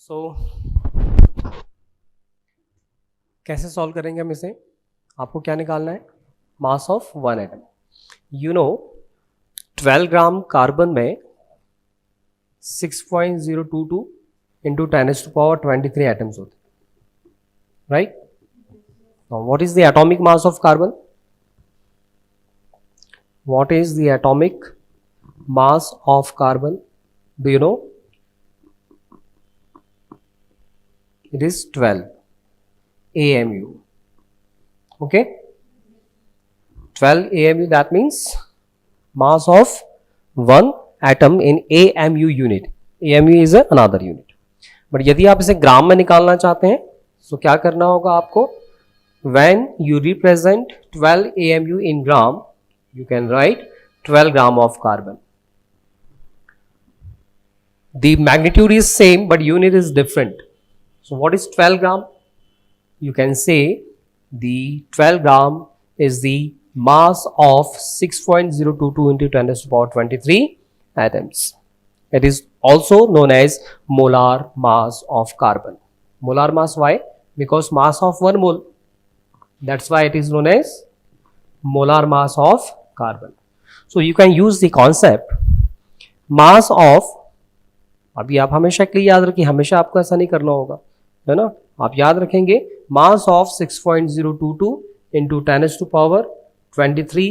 सो कैसे सॉल्व करेंगे हम इसे? आपको क्या निकालना है? Mass of one atom. You know 12 gram carbon में 6.022 इंटू 10⁻23 एटम्स होते हैं, right? What is the atomic mass of carbon? What is the atomic mass of carbon? Do you know? It is 12 AMU. Okay? 12 AMU, that means mass of one atom in AMU unit. AMU is another unit. But यदि आप इसे ग्राम में निकालना चाहते हैं तो क्या करना होगा आपको? When you represent 12 AMU in gram, you can write 12 gram of carbon. The magnitude is same but unit is different. So what is 12 gram? You can say the 12 gram is the mass of 6.022 into 10⁻23 atoms. It is also known as molar mass of carbon. Molar mass, why? Because mass of 1 mole. That's why it is known as molar mass of carbon. So you can use the concept mass of, अभी आप हमेशा के लिए याद रखिए, हमेशा आपको ऐसा नहीं करना होगा, है ना? आप याद रखेंगे मास ऑफ 6.022 इंटू 10⁻23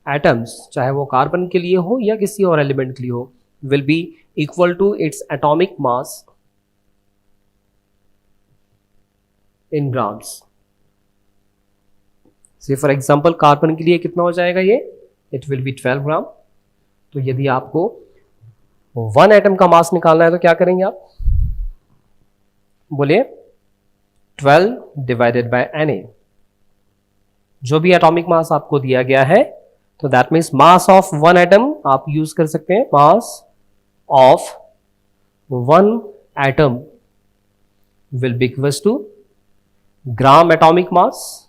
एटम्स, चाहे वो कार्बन के लिए हो या किसी और एलिमेंट के लिए हो, will be equal to its atomic mass in grams. Say for example carbon के लिए कितना हो जाएगा ये? It will be 12 gram. तो यदि आपको वन एटम का मास निकालना है तो क्या करेंगे आप? बोलिए 12 डिवाइडेड बाय Na। जो भी एटॉमिक मास आपको दिया गया है तो that means mass of one atom आप यूज कर सकते हैं, mass of one atom will be equals to gram atomic mass,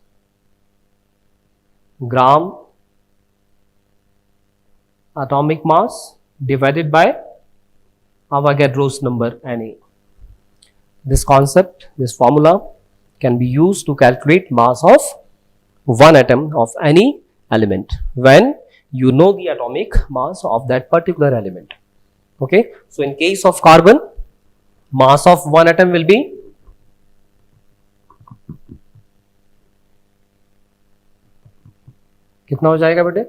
gram atomic mass divided by Avogadro's number Na. This concept, this formula can be used to calculate mass of one atom of any element when you know the atomic mass of that particular element. Okay, so in case of carbon, mass of one atom will be कितना हो जाएगा बेटे?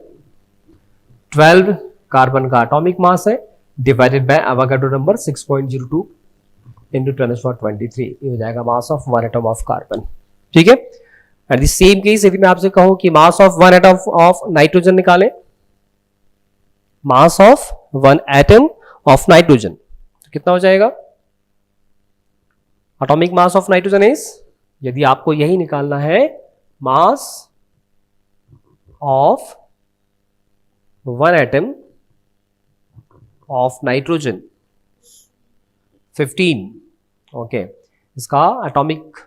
12 carbon का atomic mass है divided by Avogadro number 6.02 into 10⁻23, ये हो जाएगा मास of one atom of carbon. ठीक है। एट द सेम केस यदि मैं आपसे कहूं कि mass of one atom of nitrogen निकालें, mass of one atom of nitrogen, तो कितना हो जाएगा? Atomic mass of nitrogen is, यदि आपको यही निकालना है, mass of one atom of nitrogen 15। Okay, इसका एटॉमिक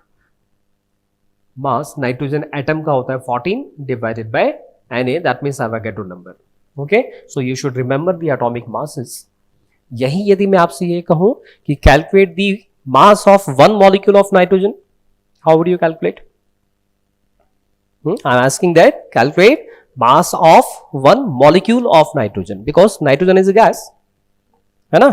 मास नाइट्रोजन एटम का होता है 14 divided by Na, that means Avogadro number. Okay, so you should remember the atomic masses. यही यदि मैं आपसे ये कहूं कि calculate the mass of one molecule of nitrogen, how would you calculate? I'm asking that calculate mass of one molecule of nitrogen, because nitrogen is a gas, है ना?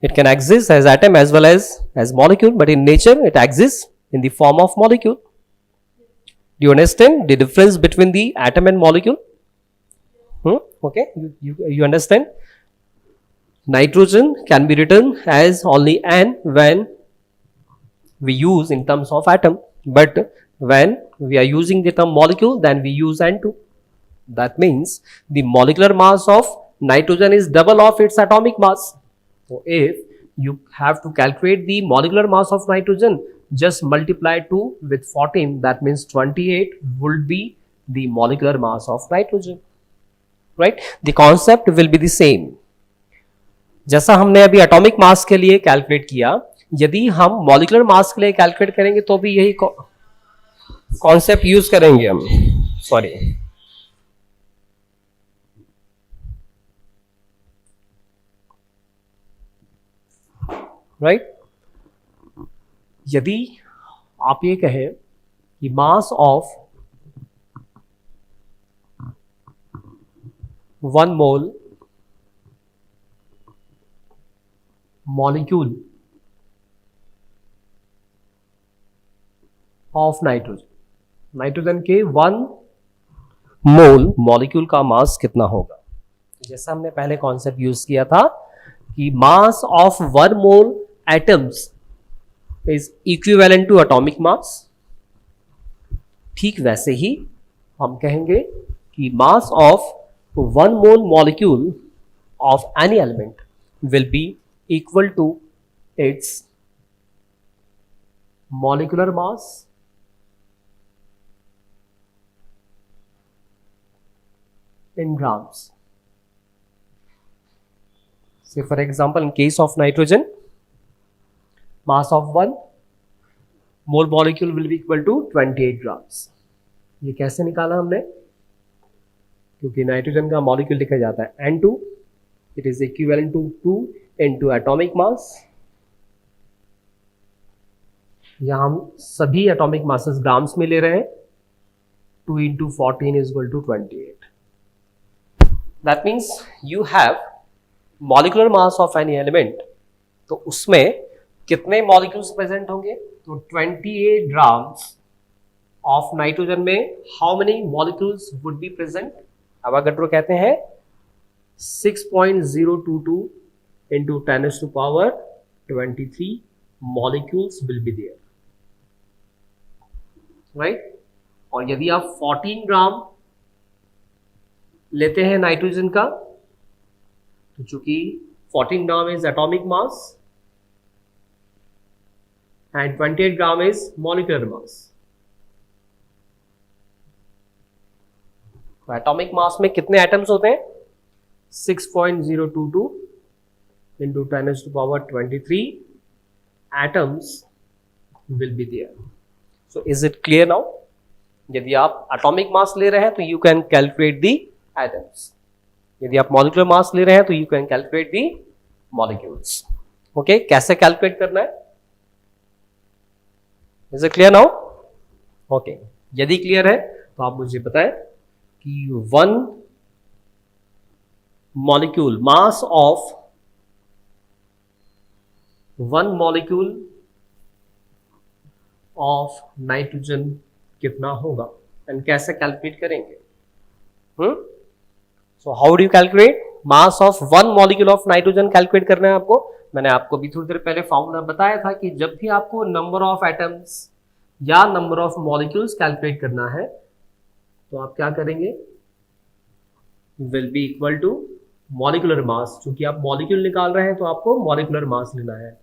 It can exist as atom as well as molecule, but in nature it exists in the form of molecule. Do you understand the difference between the atom and molecule? Okay, you understand? Nitrogen can be written as only N when we use in terms of atom, but when we are using the term molecule, then we use N2. That means the molecular mass of nitrogen is double of its atomic mass. So if you have to calculate the molecular mass of nitrogen, just multiply 2 with 14, that means 28 would be the molecular mass of nitrogen, right? The concept will be the same. जैसा हमने अभी atomic mass के लिए calculate किया, यदि हम molecular mass के लिए कैलकुलेट करेंगे तो भी यही कॉन्सेप्ट यूज करेंगे हम। Sorry, right? यदि आप ये कहें कि mass of 1 mole molecule of nitrogen के 1 मोल मॉलिक्यूल का मास कितना होगा। जैसा हमने पहले कॉन्सेप्ट यूज किया था कि mass of 1 mole atoms is equivalent to atomic mass, ठीक वैसे ही हम कहेंगे कि mass of 1 mole molecule of any element will be equal to its molecular mass in grams. Say for example, in case of nitrogen, mass of 1 mole molecule will be equal to 28 grams. ये कैसे निकाला हमने? क्योंकि nitrogen का molecule लिखा जाता है N2, it is equivalent to 2 into atomic mass. यहाँ हम सभी एटॉमिक मासेस ग्राम्स में ले रहे हैं। 2 into 14 is equal to 28. That means you have molecular mass of any element, तो उसमें कितने मॉलिक्यूल्स प्रेजेंट होंगे? तो 28 ग्राम्स ऑफ नाइट्रोजन में how many molecules would be present? Avogadro कहते हैं 6.022 into 10 to power 23 molecules will be there, right? और यदि आप 14 ग्राम लेते हैं नाइट्रोजन का, तो चूंकि 14 gram is atomic mass and 28 gram is molecular mass, तो एटॉमिक मास में कितने एटम्स होते हैं? 6.022 into 10 to power 23 atoms will be there. So is it clear now? यदि आप एटॉमिक मास ले रहे हैं तो you can calculate the atoms, यदि आप मॉलिक्यूलर मास ले रहे हैं तो you can calculate the molecules. Okay, कैसे कैलकुलेट करना है? Is it clear now? Okay, यदि क्लियर है तो आप मुझे बताएं कि 1 molecule mass of 1 molecule of nitrogen कितना होगा एंड कैसे कैलकुलेट करेंगे? So how do you calculate mass of 1 molecule of nitrogen? Calculate करना है आपको। मैंने आपको भी थोड़ी देर पहले फॉर्मूला बताया था कि जब भी आपको नंबर ऑफ एटम्स या नंबर ऑफ मॉलिक्यूल्स कैलकुलेट करना है तो आप क्या करेंगे? Will be equal to molecular mass. चूंकि आप मॉलिक्यूल निकाल रहे हैं तो आपको मॉलिक्यूलर मास लेना है।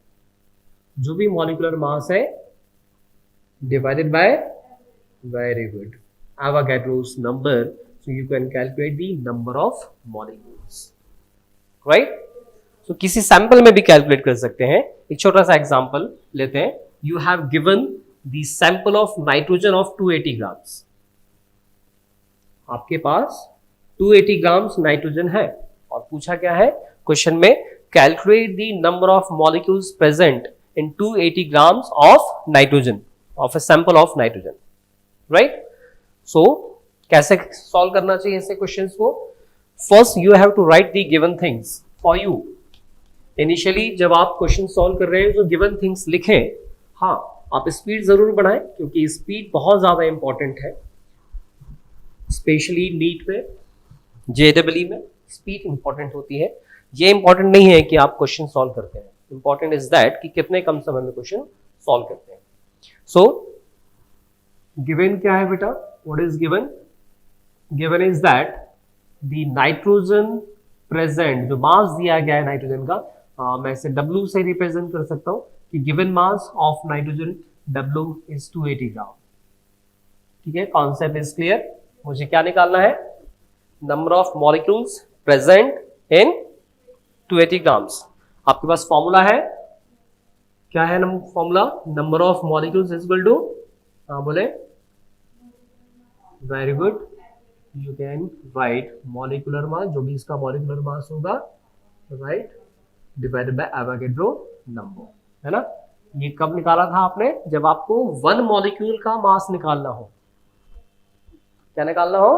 जो भी मॉलिक्यूलर मास है divided by, very good, Avogadro's number, so you can calculate the number of molecules, right? So किसी सैंपल में भी कैलकुलेट कर सकते हैं। एक छोटा सा एग्जांपल लेते हैं। You have given the sample of nitrogen of 280 grams. आपके पास 280 ग्राम्स नाइट्रोजन है और पूछा क्या है क्वेश्चन में? Calculate the number of molecules present in 280 grams of nitrogen, of a sample of nitrogen, right? So कैसे सॉल्व करना चाहिए ऐसे क्वेश्चंस को? First you have to write the given things for you. Initially जब आप question solve कर रहे हैं तो गिवन थिंग्स लिखें। हाँ, आप स्पीड जरूर बढ़ाएं क्योंकि स्पीड बहुत ज्यादा इंपॉर्टेंट है, स्पेशली नीट में, जेडब्ल्यू में स्पीड इंपॉर्टेंट होती है। ये इंपॉर्टेंट नहीं है कि आप क्वेश्चन सॉल्व करते हैं, इंपॉर्टेंट इज दैट कि कितने कम समय में क्वेश्चन सॉल्व करते हैं। सो गिवन क्या है बेटा? What is given? Given is that the nitrogen present, जो मास दिया गया है नाइट्रोजन का, मैं इसे W से रिप्रेजेंट कर सकता हूं कि given mass of nitrogen W is 280 gram. ठीक है, कॉन्सेप्ट इज क्लियर। मुझे क्या निकालना है? Number of molecules present in 280 grams. आपके पास फॉर्मूला है, क्या है formula? Number of molecules is equal to, बोले, very good, you can write molecular mass, जो भी इसका मॉलिक्यूलर मास होगा, right, divided by Avogadro number, है ना? ये कब निकाला था आपने? जब आपको वन मॉलिक्यूल का मास निकालना हो। क्या निकालना हो?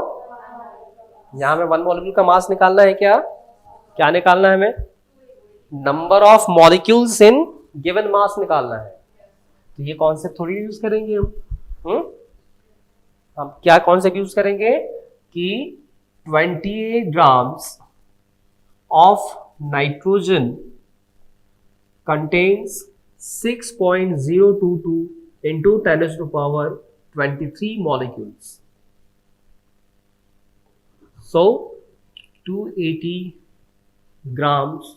यहां हमें वन मॉलिक्यूल का मास निकालना है। क्या निकालना है हमें? Number of molecules in given mass निकालना है। तो ये कॉन्सेप्ट थोड़ी यूज करेंगे हम क्या कॉन्सेप्ट यूज करेंगे कि 28 grams of nitrogen contains 6.022 into 10 to the power 23 molecules. So 280 grams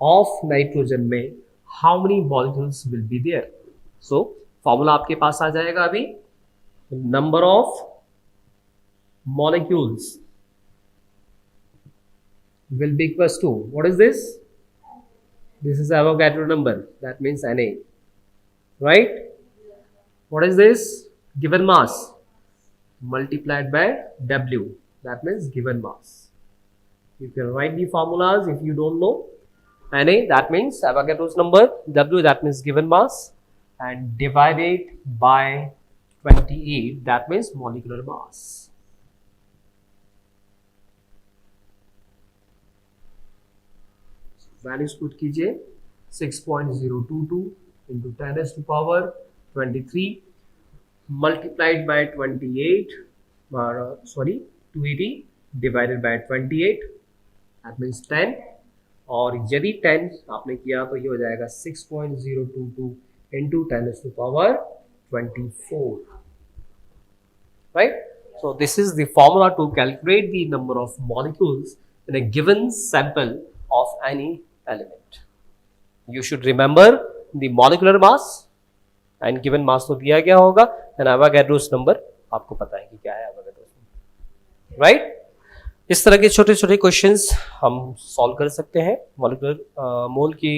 of nitrogen में how many molecules will be there? So formula आपके पास आ जाएगा अभी, number of molecules will be equals to, what is this? This is Avogadro number, that means Na, right? What is this? Given mass multiplied by W, that means given mass. You can write the formulas if you don't know. Na, that means Avogadro's number, W, that means given mass, and divided by 28, that means molecular mass. Values put कीजिए 6.022 into 10 to power 23 multiplied by 28 280 divided by 28, that means 10, और यदि 10 आपने किया तो ये हो जाएगा 6.022 into 10 to power 24, right? So this is the formula to calculate the number of molecules in a given sample of any element. You should remember the molecular mass and given mass तो दिया गया होगा, and Avogadro's number आपको पता है कि क्या है Avogadro's number, right? इस तरह के छोटे छोटे क्वेश्चंस हम सॉल्व कर सकते हैं। मॉलिक्यूलर मोल की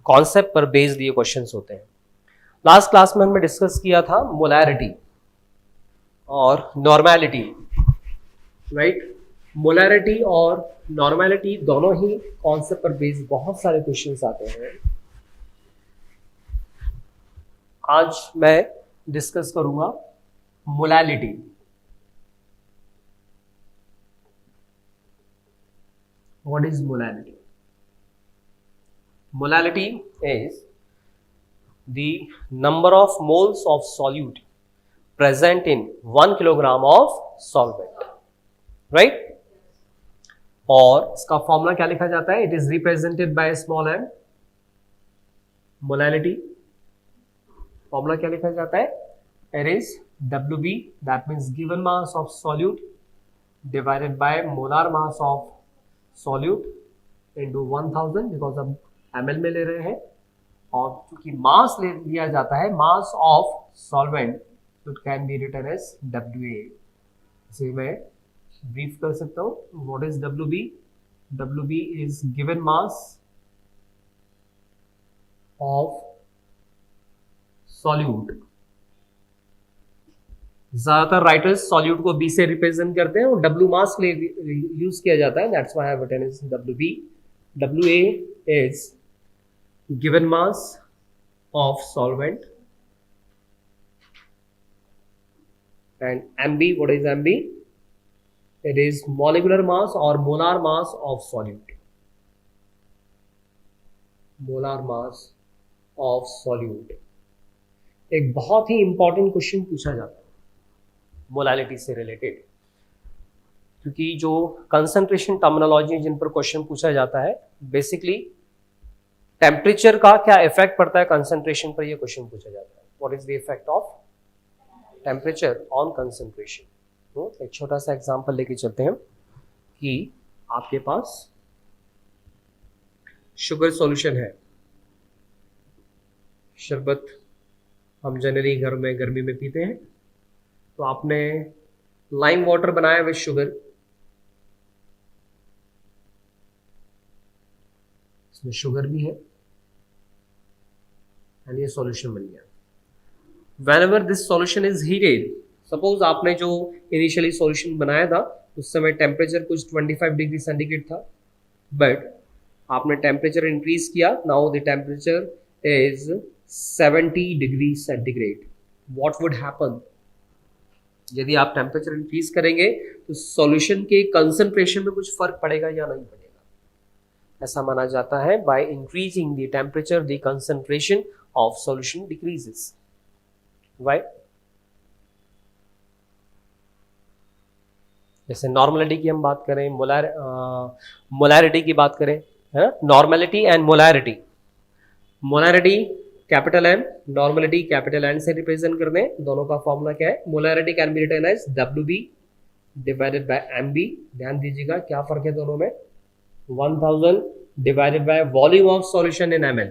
कॉन्सेप्ट पर बेस्ड ये क्वेश्चंस होते हैं। लास्ट क्लास में हमने डिस्कस किया था मोलैरिटी और नॉर्मैलिटी, राइट? मोलैरिटी और नॉर्मैलिटी दोनों ही कॉन्सेप्ट पर बेस्ड बहुत सारे क्वेश्चंस आते हैं। आज मैं डिस्कस करूंगा molality. What is molality? Molality is the number of moles of solute present in 1 kilogram of solvent, right? और इसका फॉर्मूला क्या लिखा जाता है? It is represented by small m। Molality formula क्या लिखा जाता है? It is WB, that means given mass of solute divided by molar mass of solute into 1000, because हम ml में ले रहे हैं, और क्योंकि मास ले लिया जाता है मास ऑफ सॉल्वेंट, तो it can be written as WA। इसे मैं ब्रीफ कर सकता हूं। What is WB? WB is given mass of solute. ज्यादातर राइटर्स सॉल्यूट को B से रिप्रेजेंट करते हैं और W मास के लिए यूज किया जाता है, that's why I have written is WB। WA is given mass of solvent, and MB, what is MB? It is molecular mass or molar mass of solute. Molar mass of solute. एक बहुत ही important question पूछा जाता है molality से related, क्योंकि जो concentration terminology जिन पर question पूछा जाता है, बेसिकली टेम्परेचर का क्या इफेक्ट पड़ता है कंसंट्रेशन पर, यह क्वेश्चन पूछा जाता है। What is the effect of temperature on concentration? तो एक छोटा सा एग्जांपल लेके चलते हैं कि आपके पास शुगर सॉल्यूशन है, शरबत हम जनरली घर में गर्मी में पीते हैं, तो आपने लाइम वाटर बनाया विद शुगर, इसमें शुगर भी है एंड ये सॉल्यूशन बन गया। Whenever this solution is heated, suppose आपने जो इनिशियली सॉल्यूशन बनाया था उस समय टेम्परेचर कुछ 25 डिग्री सेंटीग्रेड था, बट आपने टेम्परेचर इंक्रीज किया, now the temperature is 70 degree centigrade, what would happen? यदि आप टेम्परेचर इंक्रीज करेंगे तो सॉल्यूशन के कंसंट्रेशन में कुछ फर्क पड़ेगा या नहीं पड़ेगा? ऐसा माना जाता है by increasing the temperature the concentration of solution decreases. Why? जैसे नॉर्मलिटी की हम बात करें, मोलैरिटी की बात करें, है ना, normality and molarity. Molarity capital M, normality capital N से रिप्रेजेंट कर दें, दोनों का फॉर्मूला क्या है? Molarity can be written as WB divided by MB। ध्यान दीजिएगा क्या फर्क है दोनों में, 1000 divided by volume of solution in ml।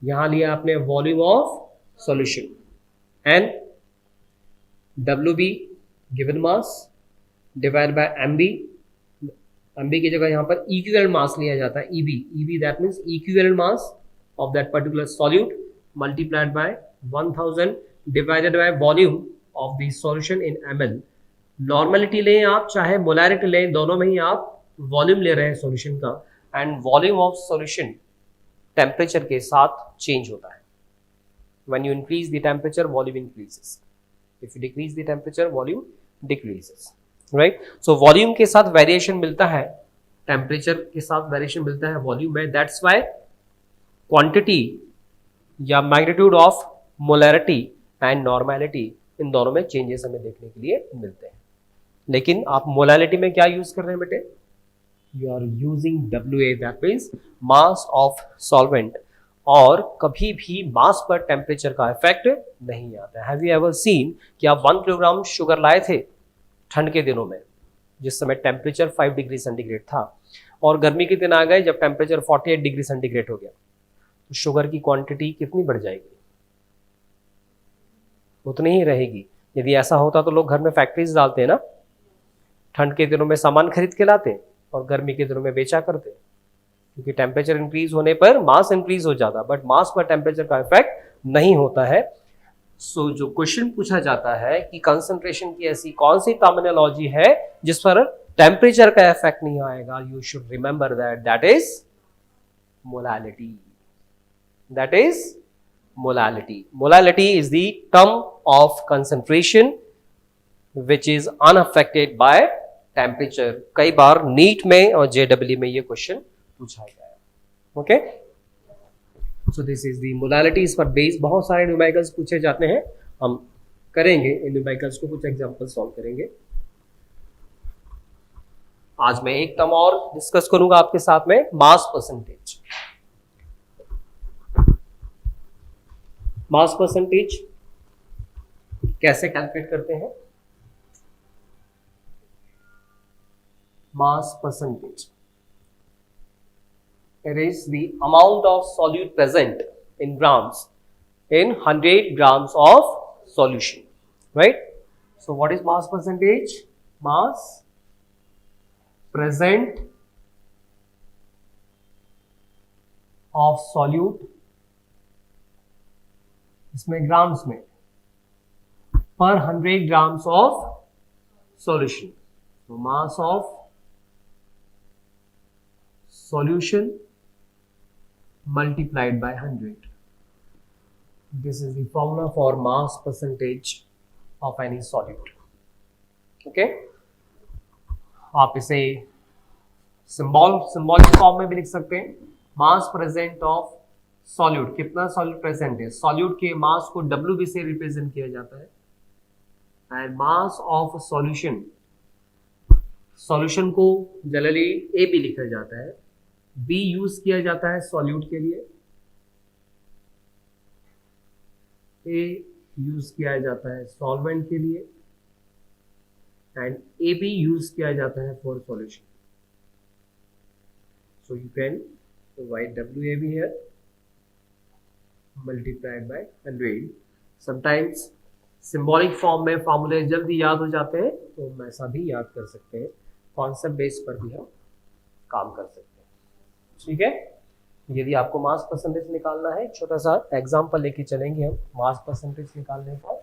यहां लिया आपने volume of solution, and WB given mass divide by MB। MB की जगह यहां पर इक्विवेलेंट मास लिया जाता है, EB that means equivalent mass of that particular solute multiplied by 1000 divided by volume of the solution in ml। Normality लें आप चाहे मोलैरिटी लें, दोनों में ही आप वॉल्यूम ले रहे हैं सॉल्यूशन का, and volume of solution temperature के साथ चेंज होता है। When you increase the temperature volume increases, if you decrease the temperature volume decreases, right? So volume के साथ वेरिएशन मिलता है, टेम्परेचर के साथ वेरिएशन मिलता है वॉल्यूम में, दैट्स वाई क्वांटिटी या magnitude of molarity and normality, इन दोनों में चेंजेस हमें देखने के लिए मिलते हैं। लेकिन आप मोलैरिटी में क्या यूज कर रहे हैं बेटे? You are using WA that means mass of solvent, और कभी भी मास पर टेम्परेचर का इफेक्ट नहीं आता है। हैव यू एवर सीन कि आप 1 किलोग्राम शुगर लाए थे ठंड के दिनों में, जिस समय टेम्परेचर 5 डिग्री सेंटीग्रेड था, और गर्मी के दिन आ गए जब टेम्परेचर 48 डिग्री सेंटीग्रेड हो गया, तो शुगर की क्वांटिटी कितनी बढ़ जाएगी? उतनी ही रहेगी। यदि ऐसा होता तो लोग घर में फैक्ट्रीज डालते हैं ना, ठंड के दिनों में सामान खरीद के लाते और गर्मी के दिनों में बेचा करते, क्योंकि टेम्परेचर इंक्रीज होने पर मास इंक्रीज हो जाता, बट मास पर टेम्परेचर का इफेक्ट नहीं होता है। सो जो क्वेश्चन पूछा जाता है कि कंसंट्रेशन की ऐसी कौन सी टर्मिनोलॉजी है जिस पर टेम्परेचर का इफेक्ट नहीं आएगा, you should remember that is molality. That is molality. Molality is the term of concentration which is unaffected by temperature। कई बार नीट में और JEE में ये क्वेश्चन पूछा गया है। Okay, so this is the molality. इस पर बेस बहुत सारे न्यूमेरिकल्स पूछे जाते हैं, हम करेंगे इन न्यूमेरिकल्स को, कुछ एग्जांपल सॉल्व करेंगे। आज मैं एक टर्म और डिस्कस करूंगा आपके साथ में, मास परसेंटेज। मास परसेंटेज कैसे कैलकुलेट करते हैं? Mass percentage, it is the amount of solute present in grams in 100 grams of solution, right? So what is mass percentage? Mass present of solute, इसमें grams में, पर 100 grams of solution. तो mass of solution multiplied by 100, this is the formula for mass percentage of any solute. Okay, आप इसे symbolic form में भी लिख सकते हैं। मास प्रेजेंट ऑफ सॉल्यूट, कितना सॉल्यूट प्रेजेंट है? सॉल्यूट के मास को WB से रिप्रेजेंट किया जाता है, and mass of solution, solution को जनरली AB लिखा जाता है, B यूज किया जाता है सॉल्यूट के लिए, A यूज किया जाता है सॉल्वेंट के लिए, एंड AB यूज किया जाता है for solution. So you can right WAB here multiplied by 100। sometimes symbolic form में फॉर्मूले जल्दी याद हो जाते हैं, तो हम ऐसा भी याद कर सकते हैं, कॉन्सेप्ट बेस पर भी हम काम कर सकते हैं। ठीक है, यदि आपको मास परसेंटेज निकालना है, छोटा सा एग्जांपल लेके चलेंगे हम मास परसेंटेज निकालने का।